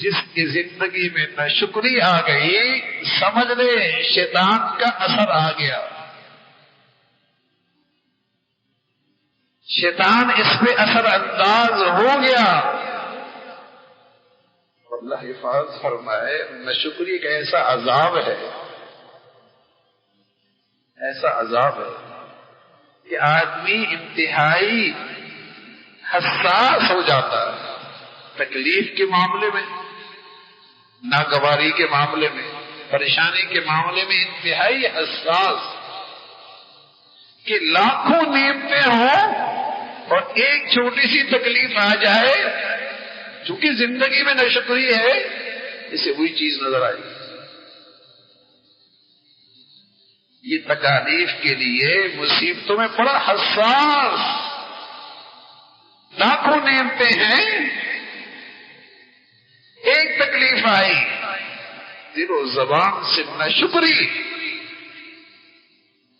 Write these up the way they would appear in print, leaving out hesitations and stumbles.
جس کی زندگی میں ناشکری آ گئی سمجھ لے شیطان کا اثر آ گیا، شیطان اس پہ اثر انداز ہو گیا۔ اللہ حفاظ فرمائے، ناشکری کا ایسا عذاب ہے، ایسا عذاب ہے کہ آدمی انتہائی حساس ہو جاتا ہے، تکلیف کے معاملے میں، ناگواری کے معاملے میں، پریشانی کے معاملے میں انتہائی حساس، کہ لاکھوں نعمتیں ہوں اور ایک چھوٹی سی تکلیف آ جائے، چونکہ زندگی میں ناشکری ہے، اسے وہی چیز نظر آئی۔ یہ تکالیف کے لیے مصیبتوں میں بڑا حساس، لاکھوں نعمتیں ہیں، ایک تکلیف آئی، دل و زبان سے ناشکری،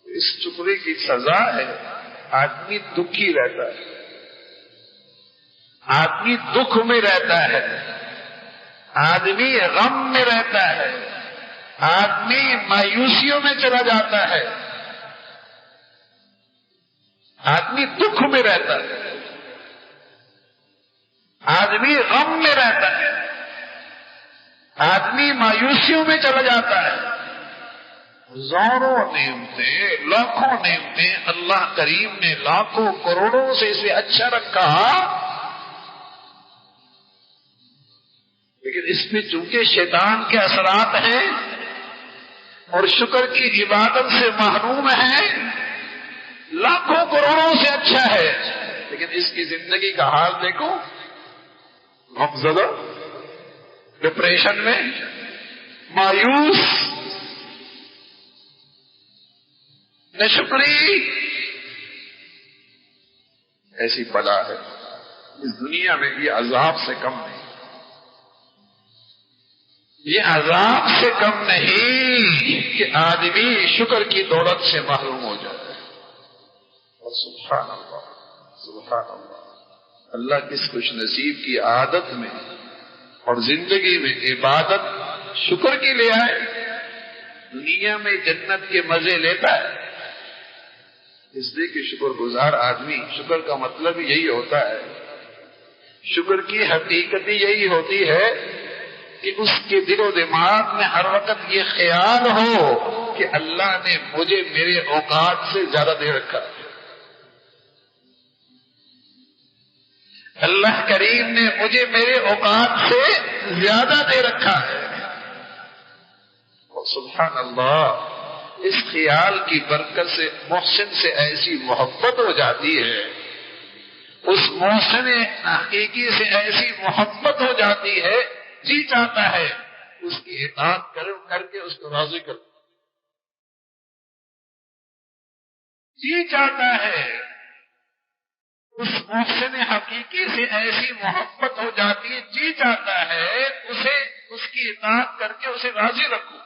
اس شکری کی سزا ہے آدمی دکھی رہتا ہے، آدمی دکھ میں رہتا ہے، آدمی غم میں رہتا ہے، آدمی مایوسیوں میں چلا جاتا ہے، آدمی دکھ میں رہتا ہے، آدمی غم میں رہتا ہے، آدمی مایوسیوں میں چلا جاتا ہے۔ ہزاروں نعمتیں، لاکھوں نعمتیں، اللہ کریم نے لاکھوں کروڑوں سے اسے اچھا رکھا، لیکن اس میں چونکہ شیطان کے اثرات ہیں اور شکر کی عبادت سے محروم ہے، لاکھوں کروڑوں سے اچھا ہے، لیکن اس کی زندگی کا حال دیکھو، غمزدہ، ڈپریشن میں، مایوس، ناشکری، ایسی بلا ہے اس دنیا میں، یہ عذاب سے کم نہیں، یہ عذاب سے کم نہیں کہ آدمی شکر کی دولت سے محروم ہو جائے۔ اور سبحان اللہ، سبحان اللہ، اللہ کس خوش نصیب کی عادت میں اور زندگی میں عبادت شکر کی لے آئے، دنیا میں جنت کے مزے لیتا ہے، اس لیے کہ شکر گزار آدمی، شکر کا مطلب یہی ہوتا ہے، شکر کی حقیقت یہی ہوتی ہے کہ اس کے دل و دماغ میں ہر وقت یہ خیال ہو کہ اللہ نے مجھے میرے اوقات سے زیادہ دے رکھا، اللہ کریم نے مجھے میرے اوقات سے زیادہ دے رکھا ہے۔ اور سبحان اللہ، اس خیال کی برکت سے محسن سے ایسی محبت ہو جاتی ہے، اس محسن حقیقی سے ایسی محبت ہو جاتی ہے، جی چاہتا ہے اس کی اطاعت کر کے اس کو راضی کر، جی چاہتا ہے اس محسن حقیقی سے ایسی محبت ہو جاتی ہے، جی چاہتا ہے اسے اس کی اطاعت کر کے اسے راضی رکھوں۔